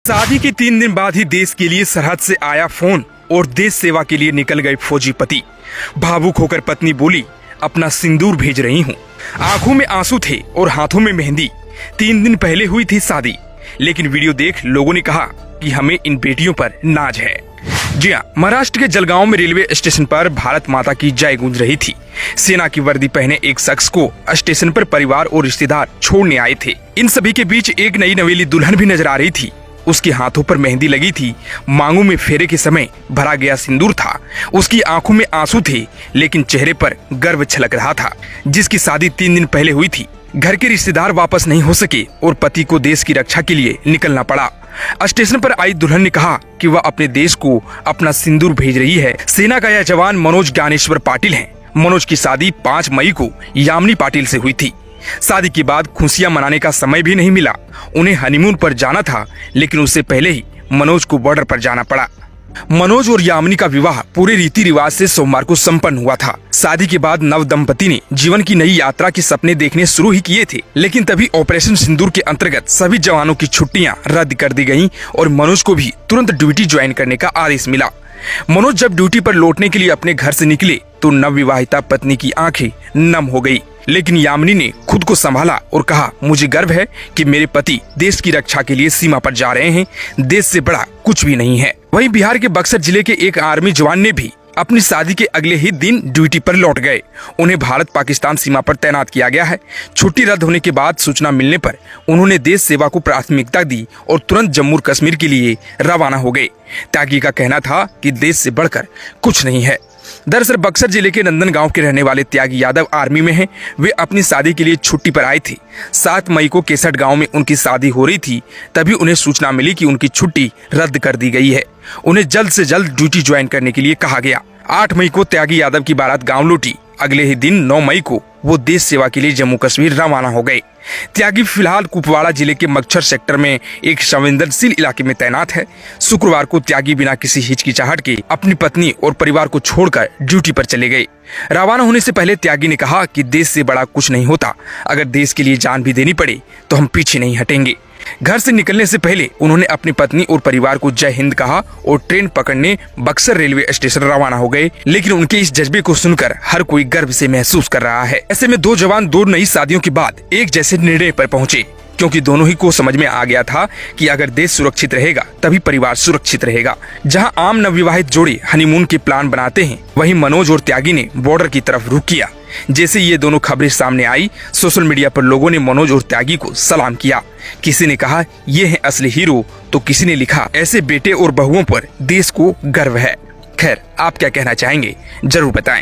शादी के 3 दिन बाद ही देश के लिए सरहद से आया फोन और देश सेवा के लिए निकल गए फौजी पति। भावुक होकर पत्नी बोली, अपना सिंदूर भेज रही हूँ। आंखों में आंसू थे और हाथों में मेहंदी। 3 दिन पहले हुई थी शादी, लेकिन वीडियो देख लोगों ने कहा कि हमें इन बेटियों पर नाज है। जी हाँ, महाराष्ट्र के जलगांव में रेलवे स्टेशन पर भारत माता की जय गूंज रही थी। सेना की वर्दी पहने एक शख्स को स्टेशन पर परिवार और रिश्तेदार छोड़ने आए थे। इन सभी के बीच एक नई नवेली दुल्हन भी नजर आ रही थी। उसके हाथों पर मेहंदी लगी थी, मांगों में फेरे के समय भरा गया सिंदूर था। उसकी आंखों में आंसू थे, लेकिन चेहरे पर गर्व छलक रहा था। जिसकी शादी 3 दिन पहले हुई थी। घर के रिश्तेदार वापस नहीं हो सके और पति को देश की रक्षा के लिए निकलना पड़ा। स्टेशन पर आई दुल्हन ने कहा कि वह अपने देश को अपना सिंदूर भेज रही है। सेना का यह जवान मनोज ज्ञानेश्वर पाटिल है। मनोज की शादी 5 मई को यामिनी पाटिल से हुई थी। शादी के बाद खुशियां मनाने का समय भी नहीं मिला। उन्हें हनीमून पर जाना था, लेकिन उससे पहले ही मनोज को बॉर्डर पर जाना पड़ा। मनोज और यामिनी का विवाह पूरे रीति रिवाज से सोमवार को संपन्न हुआ था। शादी के बाद नव दंपति ने जीवन की नई यात्रा के सपने देखने शुरू ही किए थे, लेकिन तभी ऑपरेशन सिंदूर के अंतर्गत सभी जवानों की छुट्टियां रद्द कर दी गयी और मनोज को भी तुरंत ड्यूटी ज्वाइन करने का आदेश मिला। मनोज जब ड्यूटी पर लौटने के लिए अपने घर से निकले तो नवविवाहिता पत्नी की आंखें नम हो गई, लेकिन यामिनी ने खुद को संभाला और कहा, मुझे गर्व है कि मेरे पति देश की रक्षा के लिए सीमा पर जा रहे हैं। देश से बड़ा कुछ भी नहीं है। वहीं बिहार के बक्सर जिले के एक आर्मी जवान ने भी अपनी शादी के अगले ही दिन ड्यूटी पर लौट गए। उन्हें भारत पाकिस्तान सीमा पर तैनात किया गया है। छुट्टी रद्द होने के बाद सूचना मिलने पर उन्होंने देश सेवा को प्राथमिकता दी और तुरंत जम्मू कश्मीर के लिए रवाना हो गए। त्यागी का कहना था कि देश से बढ़कर कुछ नहीं है। दरअसल बक्सर जिले के नंदन गांव के रहने वाले त्यागी यादव आर्मी में हैं। वे अपनी शादी के लिए छुट्टी पर आए थे। 7 मई को केसठ गांव में उनकी शादी हो रही थी। तभी उन्हें सूचना मिली कि उनकी छुट्टी रद्द कर दी गई है। उन्हें जल्द से जल्द ड्यूटी ज्वाइन करने के लिए कहा गया। 8 मई को त्यागी यादव की बारात गाँव लौटी। अगले ही दिन 9 मई को वो देश सेवा के लिए जम्मू कश्मीर रवाना हो गए। त्यागी फिलहाल कुपवाड़ा जिले के मच्छर सेक्टर में एक संवेदनशील इलाके में तैनात है। शुक्रवार को त्यागी बिना किसी हिचकिचाहट के अपनी पत्नी और परिवार को छोड़कर ड्यूटी पर चले गए। रवाना होने से पहले त्यागी ने कहा कि देश से बड़ा कुछ नहीं होता। अगर देश के लिए जान भी देनी पड़े तो हम पीछे नहीं हटेंगे। घर से निकलने से पहले उन्होंने अपनी पत्नी और परिवार को जय हिंद कहा और ट्रेन पकड़ने बक्सर रेलवे स्टेशन रवाना हो गए। लेकिन उनके इस जज्बे को सुनकर हर कोई गर्व से महसूस कर रहा है। ऐसे में 2 जवान 2 नई शादियों के बाद एक जैसे निर्णय पर पहुंचे, क्योंकि दोनों ही को समझ में आ गया था कि अगर देश सुरक्षित रहेगा तभी परिवार सुरक्षित रहेगा। जहां आम नवविवाहित जोड़े हनीमून के प्लान बनाते हैं, वहीं मनोज और त्यागी ने बॉर्डर की तरफ रुख किया। जैसे ये दोनों खबरें सामने आई, सोशल मीडिया पर लोगों ने मनोज और त्यागी को सलाम किया। किसी ने कहा ये है असली हीरो, तो किसी ने लिखा ऐसे बेटे और बहुओं पर देश को गर्व है। खैर, आप क्या कहना चाहेंगे जरूर बताएं।